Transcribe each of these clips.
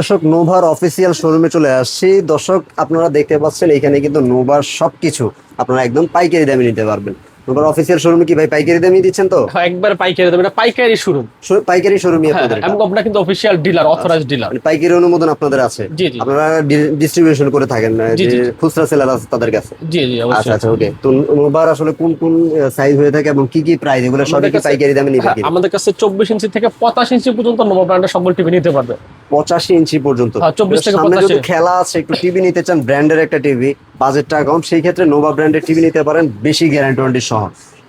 দর্শক নোভার অফিসিয়াল শোরুমে চলে আসছি। দর্শক আপনারা দেখতে পাচ্ছেন এখানে কিন্তু নোভার সবকিছু আপনারা একদম পাইকারি দামে নিতে পারবেন। নোভার অফিসিয়াল শোরুমে কি ভাই পাইকারি দামে দিচ্ছেন তো? হ্যাঁ, একবার পাইকারি দেবেন, এটা পাইকারি শোরুম। পাইকারি শোরুমই হ্যাঁ, আপনাদের এটা? এবং আপনারা কিন্তু অফিশিয়াল ডিলার, অথরাইজড ডিলার। মানে পাইকারি অনুমোদন আপনাদের আছে? জি জি আপনারা ডিস্ট্রিবিউশন করে থাকেন না, জি যে জি খুচরা সেলার আছে তাদের কাছে? জি জি আচ্ছা অবশ্যই। আচ্ছা, ওকে। তো নোভার আসলে কোন কোন সাইজ হয়ে থাকে এবং কি কি প্রাইস, এগুলো সবই আমাদের কি কাছে পাইকারি দামে নিবে হ্যাঁ, কি? আমাদের কাছে 24 ইঞ্চি থেকে 85 ইঞ্চি পর্যন্ত নোভা ব্র্যান্ডের সকল টিভি নিতে পারবে। 85 ইঞ্চি পর্যন্ত? হ্যাঁ, 24 থেকে সামনে 85। যদি খেলা আছে, একটু টিভি নিতে চান, ব্র্যান্ডের একটা টিভি, বাজেটটা কম, সেই ক্ষেত্রে নোভা ব্র্যান্ডের টিভি নিতে পারেন, বেশি গ্যারান্টি সহ।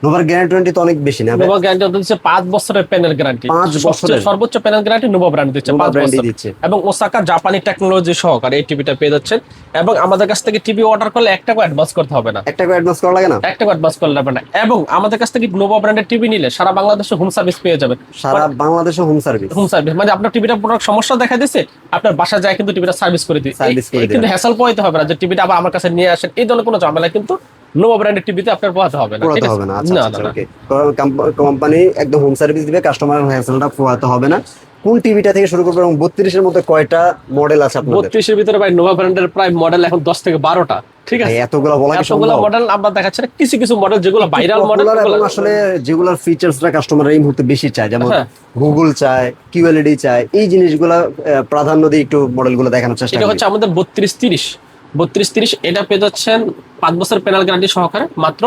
নোভার গ্যারান্টি তো অনেক বেশি না? নোভা গ্যারান্টি দিচ্ছে 5 বছরের প্যানেল গ্যারান্টি। 5 বছরের সর্বোচ্চ প্যানেল গ্যারান্টি নোভা ব্র্যান্ড দিচ্ছে, নোভা 5 ব্র্যান্ডই বছর। দিচ্ছে। এবং ওসাকা জাপানি টেকনোলজি সহকারে এই টিভিটা পেয়ে যাচ্ছেন। এবং আমাদের কাছ থেকে টিভি অর্ডার করলে 1 টাকা অ্যাডভান্স করতে হবে না। 1 টাকা অ্যাডভান্স করা লাগে না? 1 টাকা অ্যাডভান্স করতে হবে না। এবং আমাদের কাছ থেকে নোভা ব্র্যান্ডের টিভি নিলে সারা বাংলাদেশে হোম সার্ভিস পেয়ে যাবেন। সারা বাংলাদেশে হোম সার্ভিস? হোম সার্ভিস মানে আপনার টিভিটা কোনো সমস্যা দেখা দিচ্ছে, আপনার বাসায় যায় কিন্তু টিভিটা সার্ভিস করে দিই। সার্ভিস করে কিন্তু দেবেন। হ্যাসেল পোহাইতে হবে না যে টিভিটা আবার আমার কাছে নিয়ে আসেন, এই ধরনের কোনো ঝামেলা কিন্তু নোভা ব্র্যান্ডের টিভিতে আপনার পোহাতে হবে না। ঠিক পোড়াতে আছে? হবে না? আচ্ছা না আচ্ছা, না না। ওকে। কোম্পানি একদম হোম সার্ভিস দিবে, কাস্টমার হ্যাসেলটা পোড়াতে হবে না। কোন টিভিটা থেকে শুরু করবো এবং 32 এর মধ্যে কয়টা মডেল আছে আপনাদের? 32 এর ভিতরে ভাই নোভা ব্র্যান্ডের প্রায় মডেল এখন 10 থেকে 12টা। ঠিক আছে, ভাই, এতগুলো বলা কি এতগুলো সম্ভব? মডেল আমরা দেখাচ্ছি না, কিছু কিছু মডেল যেগুলো ভাইরাল মডেল। Popular এবং আসলে যেগুলোর ফিচারসরা কাস্টমার এই মুহূর্তে বেশি চায়, যেমন হ্যাঁ। গুগল চায়, কিউএলইডি চায়, এই জিনিসগুলো প্রাধান্য দিয়ে একটু মডেলগুলো দেখানোর চেষ্টা এটা করি। হচ্ছে আমাদের 3230 এটা পেয়ে যাচ্ছেন 5 বছর প্যানেল গ্যারান্টি সহকারে মাত্র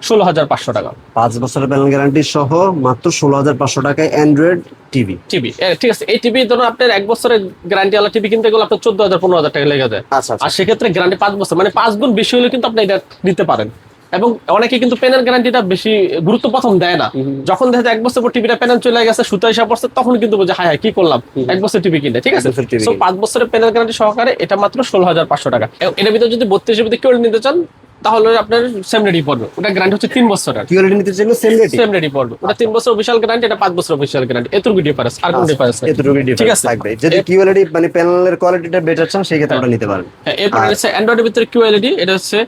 16,500 টাকা। 5 বছরের প্যানেল গ্যারান্টি সহ মাত্র 16,500 টাকায় অ্যান্ড্রয়েড টিভি। টিভি ঠিক আছে। এই টিভি ধরুন আপনার 1 বছরের গ্যারান্টি ওয়ালা টিভি কিনতে গেলে আপনার 14,000-15,000 টাকা লেগে যায়। আচ্ছা আচ্ছা। আর সেক্ষেত্রে গ্যারান্টি 5 বছর মানে 5 গুণ বেশি হলে কিন্তু আপনি এটা নিতে পারেন। এবং অনেকে কিন্তু প্যানেল গ্যারান্টিটা বেশি গুরুত্ব প্রথম দেয় না। যখন দেখা যায় 1 বছর পর টিভিটা প্যানেল চলে গেছে, সুতা হিসাব পড়ছে, তখন কিন্তু বোঝে হায় হায় কি করলাম, 1 বছর টিভি কিনে। ঠিক আছে, 1 বছর TV সো 5 বছরের প্যানেল গ্যারান্টি সহকারে এটা মাত্র 16,500 টাকা। এর ভিতরে যদি 32 এর ভিতরে কেউ নিতে চান তাহলে আপনার সেম রেডি পড়বে। ওটা গ্যারান্টি হচ্ছে 3 বছরের। কিউএলইডি নিতে চাইলে সেম রেট? সেম রেডি পড়বে। ওটা 3 বছর অফিশিয়াল গ্যারান্টি, এটা 5 বছর অফিশিয়াল গ্যারান্টি। এতটুকু ডিফারেন্স, আর কোনো ডিফারেন্স নেই। এতটুকু ঠিক ডিফারেন্স আছে। থাকবে। যদি কিউএলইডি মানে প্যানেলের কোয়ালিটিটা বেটার চান, সেই ক্ষেত্রে ওটা নিতে পারেন। হ্যাঁ, এরপর হচ্ছে অ্যান্ড্রয়েডের ভিতরে কিউএলইডি, এটা হচ্ছে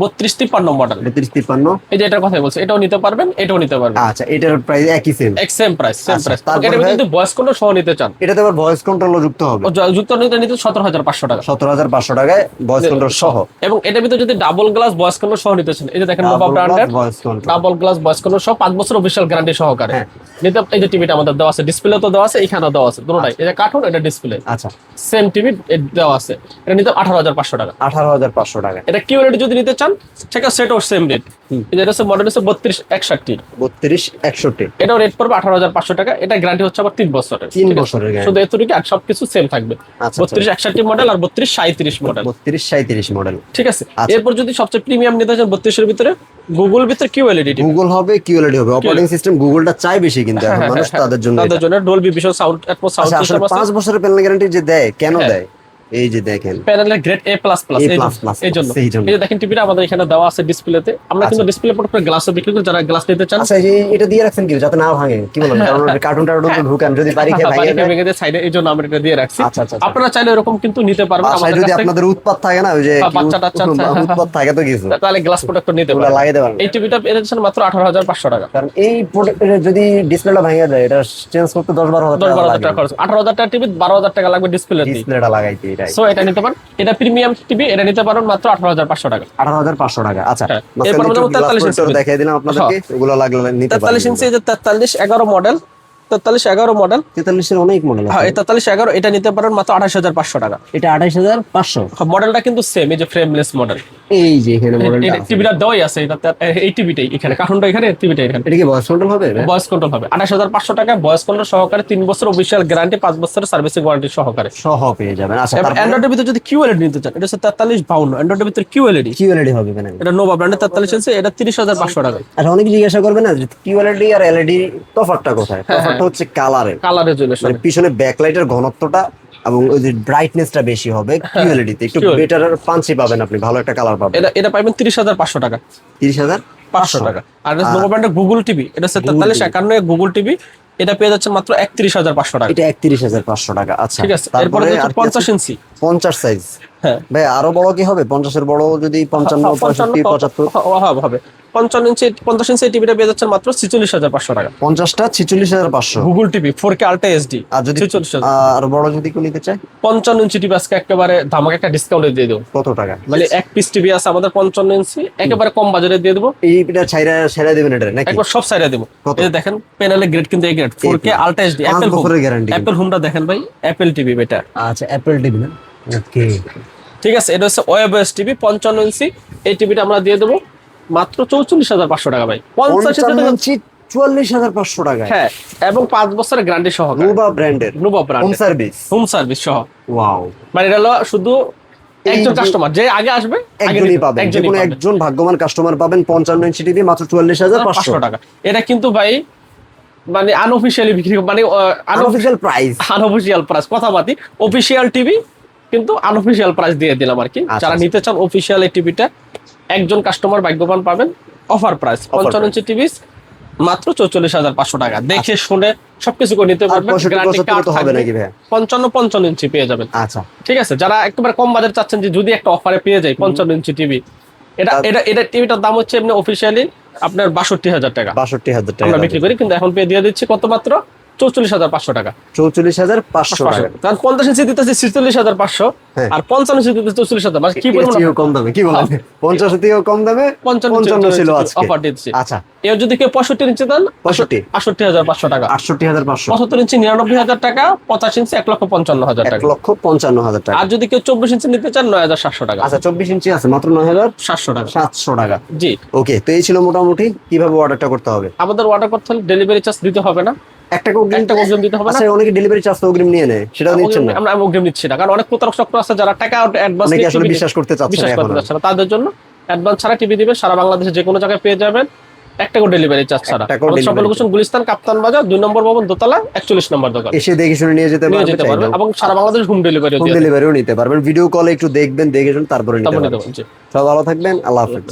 3253 মডেল। 3253? এই যে এটার কথা বলছে, এটাও নিতে পারবেন, এটাও নিতে পারবেন। আচ্ছা, এটার প্রাইস একই সেম? সেম প্রাইস, সেম আচ্ছা, প্রাইস। তারপরে এটার ভিতরে যদি ভয়েস কন্ট্রোল সহ নিতে চান, এটাতে আবার ভয়েস কন্ট্রোলও যুক্ত হবে? যুক্ত নিতে 17,500 টাকা। 17,500 টাকায় ভয়েস কন্ট্রোল সহ। এবং এটার ভিতরে যদি ডাবল গ্লাস ভয়েস কন্ট্রোল সহ নিতে চান, এই যে দেখেন নোভা Double glass ব্র্যান্ডের voice control। Double glass voice control সহ 5 বছর অফিশিয়াল গ্যারান্টি সহকারে হ্যাঁ। নিতে। এই যে টিভিটা আমাদের দেওয়া আছে, ডিসপ্লে তো দেওয়া আছে, এখানেও দেওয়া আছে, দুটোটাই। এটা কার্টুন, এটা ডিসপ্লে, আচ্ছা, সেম টিভি দেওয়া আছে। এটা নিতে 18,500 টাকা। 18,500 টাকা। এটা কিউএলইডি যদি নিতে চান সেটা সেটও সেম রেট। এটা হচ্ছে মডেল হচ্ছে 3261। 3261? এটাও রেট পড়বে 18,500 টাকা। এটা গ্যারান্টি হচ্ছে আবার 3 বছরের। 3 ঠিক আছে? বছরের guarantee। শুধু এতটুকু, আর সবকিছু সেম থাকবে। আচ্ছা, 3261 মডেল আর 3237 মডেল। 3237 মডেল। ঠিক আছে। আচ্ছা। এরপর যদি সবচেয়ে প্রিমিয়াম নিতে চান 32 এর ভিতরে, গুগল ভিতরে কিউএলইডি টিভি। গুগল হবে, কিউএলইডি হবে, অপারেটিং সিস্টেম গুগলটা চাই বেশি কিন্তু এখন মানুষ, তাদের জন্য তাদের এটা। জন্য Dolby vision sound, atoms sound আচ্ছা, আসলে সিস্টেম আছে। 5 বছরের প্যানেল গ্যারান্টি যে দেয়, কেন হ্যাঁ। দেয়? এই যে দেখেন, প্যানেলের গ্রেড A++, A++, এই জন্য। এই জন্য। এই যে দেখেন টিভিটা আমাদের এখানে দেওয়া আছে ডিসপ্লেতে। আমরা কিন্তু ডিসপ্লে পর গ্লাসও বিক্রি করি, যারা গ্লাস নিতে চান। আচ্ছা, এই যে এটা দিয়ে রাখছেন কি যাতে না ভাঙে, কি বলেন? কারণ কার্টুন টার্টুন তো ঢুকান, যদি বাড়ি খেয়ে ভাঙে যায়। ভেঙে যায় সাইডে, এই জন্য আমরা এটা দিয়ে রাখছি। আচ্ছা, আচ্ছা, আচ্ছা। আপনারা চাইলে এরকম কিন্তু নিতে পারবেন বাসায় আমাদের যদি কাছ থেকে। আপনাদের উৎপাত থাকে না, ওই যে হ্যাঁ, বাচ্চা টাচ্চা উৎপাত থাকে তো কিছু, তাহলে গ্লাস প্রোটেক্টর নিতে ওগুলা পারবেন। লাগিয়ে দেবেন। এই টিভিটা পেয়েছেন মাত্র 18,500 টাকা। কারণ এই যদি ডিসপ্লেটা ভেঙে যায়, এটা চেঞ্জ করতে 10-12 হাজার 10-12 হাজার টাকা টাকা খরচ। 18,000 টাকা টিভি 12,000 টাকা লাগবে ডিসপ্লে দিয়ে। ডিসপ্লেটা লাগাইতে। এটাই সো এটা নিতে পারেন। এটা প্রিমিয়াম টিভি, এটা নিতে পারেন মাত্র 18,500 টাকা। 18,500 টাকা। আচ্ছা, হ্যাঁ। মাঝখানে এরপর একটু আমাদের glass 43 protector ইঞ্চি দেখাই দিলাম আপনাদেরকে, ওগুলো লাগলে নিতে 43 পারেন। ইঞ্চি, এই যে 4311 মডেল, 4311 মডেল। 43 এর অনেক মডেল হ্যাঁ, আছে। এই 4311 এটা নিতে পারেন মাত্র 28,500 টাকা। এটা 28,500? মডেলটা কিন্তু সেম, এই যে ফ্রেমলেস মডেল। এই যে এখানে মডেলটা আছে। টিভিটা দেওয়াই আছে, এই টিভিটাই এখানে, কার্টুনটা এখানে, টিভিটা এখানে। এটা কি ভয়েস কন্ট্রোল হবে? ভয়েস কন্ট্রোল হবে 28,500 টাকা, ভয়েস কন্ট্রোল সহকারে 3 বছর অফিশিয়াল গ্যারান্টি, 5 বছরের সার্ভিসিং ওয়ারেন্টি সহকারে সহ পেয়ে যাবেন। আচ্ছা, এবং তারপরে অ্যান্ড্রয়েডের ভিতরে যদি কিউএলইডি নিতে চান, এটা হচ্ছে 4352। অ্যান্ড্রয়েডের ভিতরে কিউএলইডি, কিউএলইডি হবে কেন? এটা নোভা ব্র্যান্ডের 43 ইঞ্চি, এটা 30,500 টাকা। আচ্ছা, অনেকে জিজ্ঞাসা করবে না যে কিউএলইডি আর এলইডি তফাৎটা কোথায়? তফাৎটা হচ্ছে কালারে। কালারের জন্য মানে পিছনে ব্যাকলাইটের ঘনত্বটা এবং ওই যে ব্রাইটনেসটা বেশি হবে কিউএলইডি তে, একটু বেটার পাঞ্চি পাবেন আপনি, ভালো একটা কালার পাবেন। এটা পাবেন 30,500 টাকা। 30,500 টাকা। আর নোভা ব্র্যান্ডের গুগল টিভি, এটা হচ্ছে 4351 গুগল টিভি, এটা পেয়ে যাচ্ছে মাত্র 31,500 টাকা। এটা 31,500 টাকা। আচ্ছা, ঠিক আছে। এরপরে হচ্ছে 50 ইঞ্চি, 50 সাইজ। হ্যাঁ ভাই আরো বড় কি হবে? 50-এর বড় যদি 55, 65, 75? হবে 55 ইঞ্চি টিভিটা পেয়ে যাচ্ছেন মাত্র 46,500 টাকা। 50টা 46,500। Google TV 4K ultra HD আর যদি 46,000। আর বড় যদি কেউ নিতে চায়? 55 ইঞ্চি টিভি আজকে একেবারে ধামাকা একটা ডিসকাউন্টে দিয়ে দেবো। কত টাকা? মানে এক পিস টিভি আছে আমাদের 55 ইঞ্চি, একেবারে কম বাজারে দিয়ে দেবো। এইটা ছাইরা দিবেন এটা নাকি? একবার সব সাইডে দেবো। কত? এই যে দেখেন প্যানেলের গ্রেড কিন্তু এই grade 4K ultra HD 5 Apple home. বছরের গ্যারান্টি। অ্যাপেল হোমটা দেখেন ভাই, অ্যাপেল টিভি এটা। আচ্ছা অ্যাপল টিভি না? ওকে ঠিক আছে, এটা হচ্ছে ওয়েবএস টিভি 55 ইঞ্চি। এই টিভিটা আমরা দিয়ে দেবো মাত্র 44,500 টাকা ভাই। 55 ইঞ্চি 44,500 টাকায়। হ্যাঁ, এবং 5 বছরের গ্যারান্টি সহ। নোভা ব্র্যান্ডের, Nova brand home service. Home service সহ। ওয়াও, মানে এটা হলো শুধু একজন কাস্টমার যে আগে আসবে একজনই পাবেন, যে কোনো একজন ভাগ্যবান কাস্টমার পাবেন 55 ইঞ্চি টিভি মাত্র 44,500 টাকা। এটা কিন্তু ভাই মানে আনঅফিশিয়ালি বিক্রি, মানে আনঅফিশিয়াল প্রাইস। আনঅফিশিয়াল প্রাইস কথা বাতি, অফিশিয়াল টিভি কিন্তু আনঅফিশিয়াল প্রাইস দিয়ে দিলাম আর কি। যারা নিতে চান অফিশিয়াল এই টিভিটা, একজন কাস্টমার ভাগ্যবান পাবেন। অফার প্রাইস 55 ইঞ্চি টিভি মাত্র 44,500 টাকা। দেখে শুনে সবকিছু করে নিতে পারবেন। গ্যারান্টি কার্ড হবে নাকি ভাই? 55 ইঞ্চি পেয়ে যাবেন। আচ্ছা ঠিক আছে, যারা একেবারে কম বাজেট চাচ্ছেন যে যদি একটা অফারে পেয়ে যায় 55 ইঞ্চি টিভি, এটা টিভিটার দাম হচ্ছে এমনি অফিশিয়ালি আপনার 62,000 টাকা। 62,000 টাকা আমরা বিক্রি করি, কিন্তু এখন পেয়ে দিয়ে দিচ্ছি কত? মাত্র 44,500 টাকা। 44,500 টাকা। কারণ 50 ইঞ্চি দিতেছে 46,500 আর 55 ইঞ্চি দিতেছে 44,000। মানে কি বলবো, কম দামে কি বলেন? 50 থেকেও কম দামে 55 ছিল আজকে অফার দিচ্ছি। আচ্ছা, এর যদি কেউ 65 ইঞ্চি দেন 68,500 টাকা। 68,500। 75 ইঞ্চি 99,000 টাকা। 50 ইঞ্চি 1,55,000 টাকা। 1,55,000 টাকা। আর যদি কেউ 24 ইঞ্চি নিতে চান 9,700 টাকা। আচ্ছা 24 ইঞ্চি আছে মাত্র 9,700 টাকা। 700 টাকা। জি ওকে, তো এই ছিল মোটামুটি কিভাবে অর্ডারটা করতে হবে। আমাদের অর্ডার করতে হলে ডেলিভারি চার্জ দিতে হবে না, একটা অগ্রিম দিতে হবে না। আচ্ছা, অনেকে ডেলিভারি চার্জ অগ্রিম নিয়ে নেয়, সেটাও নিচ্ছেন না? আমরা অগ্রিম নিচ্ছি না, কারণ অনেক প্রতারক চক্র আছে যারা টাকা অ্যাডভান্স অনেকে আসলে বিশ্বাস করতে চাচ্ছে না এখন। তাদের জন্য অ্যাডভান্স ছাড়া টিভি দিবেন, সারা বাংলাদেশে যে কোনো জায়গায় পেয়ে যাবেন, একটা করে ডেলিভারি চার্জ ছাড়া। সব লোকেশন গুলিস্তান, কাপ্তান বাজার, 2 নম্বর ভবন, দোতলা, 41 নম্বর দোকান। এসে দেখে শুনে নিয়ে যেতে পারবেন এবং সারা বাংলাদেশ হোম ডেলিভারিও নিতে পারবেন। ভিডিও কলে একটু দেখবেন, দেখে শুনে তারপরে নিতে পারবেন। সব ভালো থাকবেন, আল্লাহ হাফেজ।